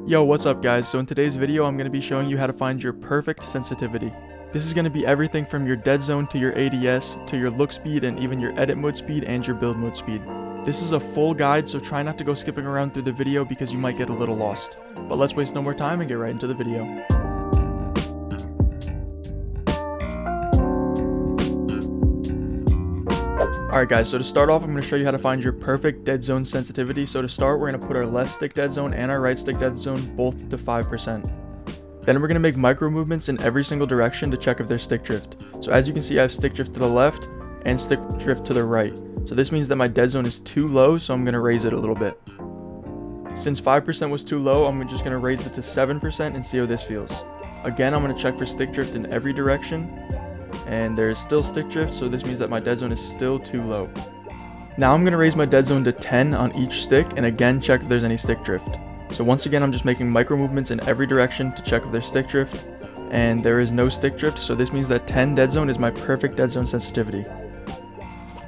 Yo, what's up guys? So in today's video, I'm going to be showing you how to find your perfect sensitivity. This is going to be everything from your dead zone to your ADS, to your look speed, and even your edit mode speed and your build mode speed. This is a full guide, so try not to go skipping around through the video because you might get a little lost. But let's waste no more time and get right into the video. Alright guys, so to start off, I'm going to show you how to find your perfect dead zone sensitivity. So to start, we're going to put our left stick dead zone and our right stick dead zone both to 5%. Then we're going to make micro movements in every single direction to check if there's stick drift. So as you can see, I have stick drift to the left and stick drift to the right. So this means that my dead zone is too low, so I'm going to raise it a little bit. Since 5% was too low, I'm just going to raise it to 7% and see how this feels. Again, I'm going to check for stick drift in every direction. And there is still stick drift, so this means that my dead zone is still too low. Now I'm going to raise my dead zone to 10 on each stick and again check if there's any stick drift. So once again, I'm just making micro movements in every direction to check if there's stick drift, and there is no stick drift, so this means that 10 dead zone is my perfect dead zone sensitivity.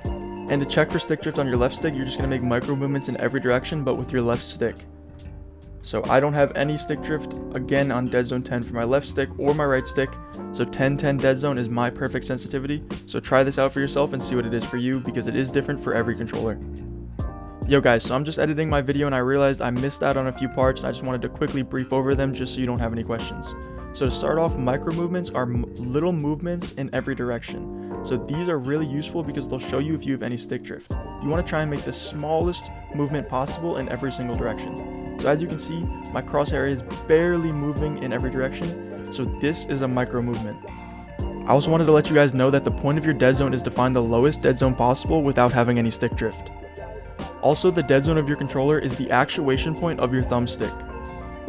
And to check for stick drift on your left stick, you're just going to make micro movements in every direction but with your left stick. So I don't have any stick drift again on dead zone 10 for my left stick or my right stick. So 10-10 dead zone is my perfect sensitivity. So try this out for yourself and see what it is for you, because it is different for every controller. Yo guys, so I'm just editing my video and I realized I missed out on a few parts, and I just wanted to quickly brief over them just so you don't have any questions. So to start off, micro movements are little movements in every direction. So these are really useful because they'll show you if you have any stick drift. You want to try and make the smallest movement possible in every single direction. So as you can see, my crosshair is barely moving in every direction, so this is a micro movement. I also wanted to let you guys know that the point of your dead zone is to find the lowest dead zone possible without having any stick drift. Also, the dead zone of your controller is the actuation point of your thumbstick.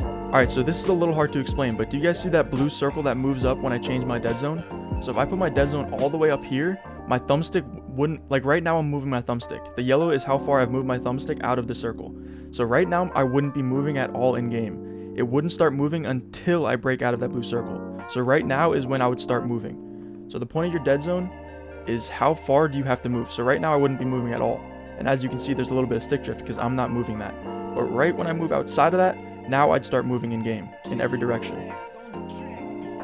Alright, so this is a little hard to explain, but do you guys see that blue circle that moves up when I change my dead zone? So if I put my dead zone all the way up here, my thumbstick wouldn't, like right now I'm moving my thumbstick. The yellow is how far I've moved my thumbstick out of the circle. So right now I wouldn't be moving at all in game. It wouldn't start moving until I break out of that blue circle. So right now is when I would start moving. So the point of your dead zone is how far do you have to move. So right now I wouldn't be moving at all. And as you can see, there's a little bit of stick drift because I'm not moving that. But right when I move outside of that, now I'd start moving in game in every direction.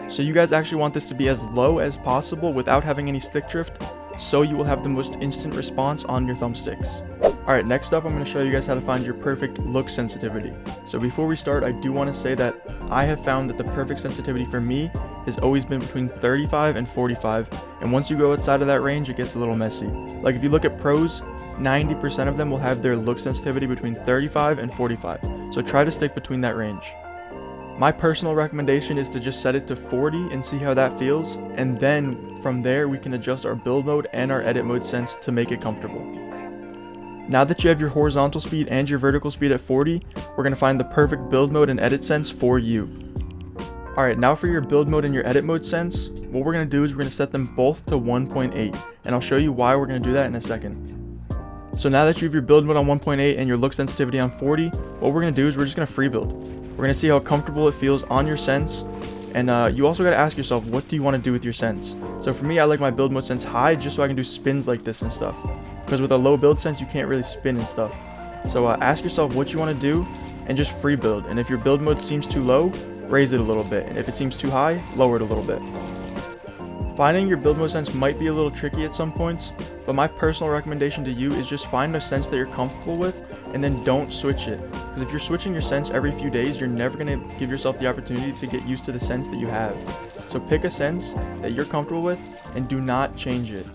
So you guys actually want this to be as low as possible without having any stick drift, so you will have the most instant response on your thumbsticks. Alright, next up I'm going to show you guys how to find your perfect look sensitivity. So before we start, I do want to say that I have found that the perfect sensitivity for me has always been between 35 and 45, and once you go outside of that range it gets a little messy. Like if you look at pros, 90% of them will have their look sensitivity between 35 and 45, so try to stick between that range. My personal recommendation is to just set it to 40 and see how that feels, and then from there we can adjust our build mode and our edit mode sense to make it comfortable. Now that you have your horizontal speed and your vertical speed at 40, we're going to find the perfect build mode and edit sense for you. Alright, now for your build mode and your edit mode sense, what we're going to do is we're going to set them both to 1.8, and I'll show you why we're going to do that in a second. So now that you have your build mode on 1.8 and your look sensitivity on 40, what we're going to do is we're just going to free build. We're going to see how comfortable it feels on your sense, and you also got to ask yourself, what do you want to do with your sense? So for me, I like my build mode sense high just so I can do spins like this and stuff, because with a low build sense you can't really spin and stuff. So ask yourself what you want to do and just free build, and if your build mode seems too low, raise it a little bit, and if it seems too high, lower it a little bit. Finding your build mode sense might be a little tricky at some points, but my personal recommendation to you is just find a sense that you're comfortable with and then don't switch it. Because if you're switching your sense every few days, you're never going to give yourself the opportunity to get used to the sense that you have. So pick a sense that you're comfortable with and do not change it.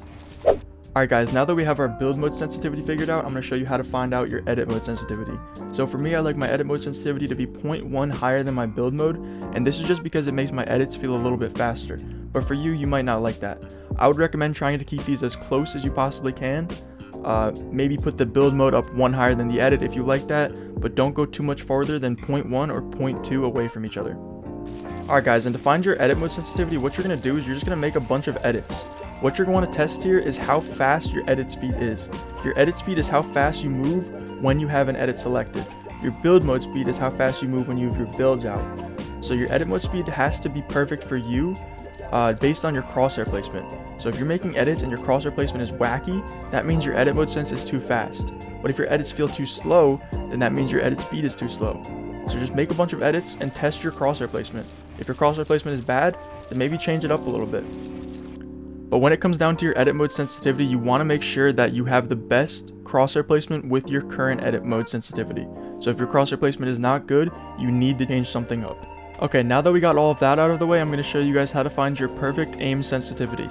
Alright guys, now that we have our build mode sensitivity figured out, I'm going to show you how to find out your edit mode sensitivity. So for me, I like my edit mode sensitivity to be 0.1 higher than my build mode, and this is just because it makes my edits feel a little bit faster. But for you, you might not like that. I would recommend trying to keep these as close as you possibly can. Maybe put the build mode up 1 higher than the edit if you like that, but don't go too much farther than 0.1 or 0.2 away from each other. Alright guys, and to find your edit mode sensitivity, what you're going to do is you're just going to make a bunch of edits. What you're going to test here is how fast your edit speed is. Your edit speed is how fast you move when you have an edit selected. Your build mode speed is how fast you move when you have your builds out. So your edit mode speed has to be perfect for you based on your crosshair placement. So if you're making edits and your crosshair placement is wacky, that means your edit mode sense is too fast. But if your edits feel too slow, then that means your edit speed is too slow. So just make a bunch of edits and test your crosshair placement. If your crosshair placement is bad, then maybe change it up a little bit. But when it comes down to your edit mode sensitivity, you want to make sure that you have the best crosshair placement with your current edit mode sensitivity. So if your crosshair placement is not good, you need to change something up. Okay, now that we got all of that out of the way, I'm going to show you guys how to find your perfect aim sensitivity.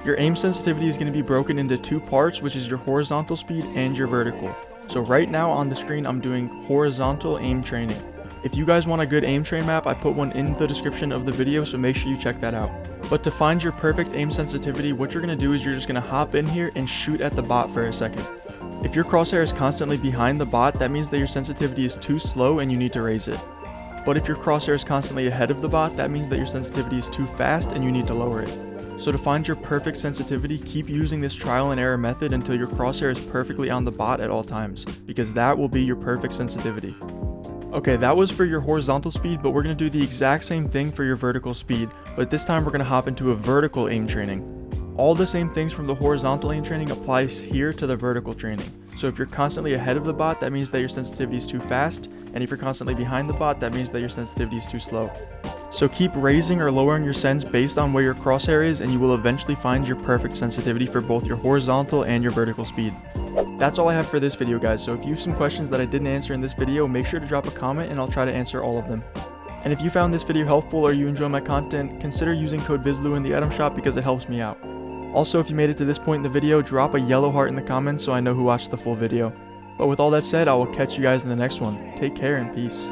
Your aim sensitivity is going to be broken into two parts, which is your horizontal speed and your vertical. So right now on the screen, I'm doing horizontal aim training. If you guys want a good aim train map, I put one in the description of the video, so make sure you check that out. But to find your perfect aim sensitivity, what you're going to do is you're just going to hop in here and shoot at the bot for a second. If your crosshair is constantly behind the bot, that means that your sensitivity is too slow and you need to raise it. But if your crosshair is constantly ahead of the bot, that means that your sensitivity is too fast and you need to lower it. So to find your perfect sensitivity, keep using this trial and error method until your crosshair is perfectly on the bot at all times, because that will be your perfect sensitivity. Okay, that was for your horizontal speed, but we're going to do the exact same thing for your vertical speed, but this time we're going to hop into a vertical aim training. All the same things from the horizontal aim training applies here to the vertical training. So if you're constantly ahead of the bot, that means that your sensitivity is too fast, and if you're constantly behind the bot, that means that your sensitivity is too slow. So keep raising or lowering your sens based on where your crosshair is, and you will eventually find your perfect sensitivity for both your horizontal and your vertical speed. That's all I have for this video, guys, so if you have some questions that I didn't answer in this video, make sure to drop a comment and I'll try to answer all of them. And if you found this video helpful or you enjoy my content, consider using code Vizeloo in the item shop because it helps me out. Also, if you made it to this point in the video, drop a yellow heart in the comments so I know who watched the full video. But with all that said, I will catch you guys in the next one. Take care and peace.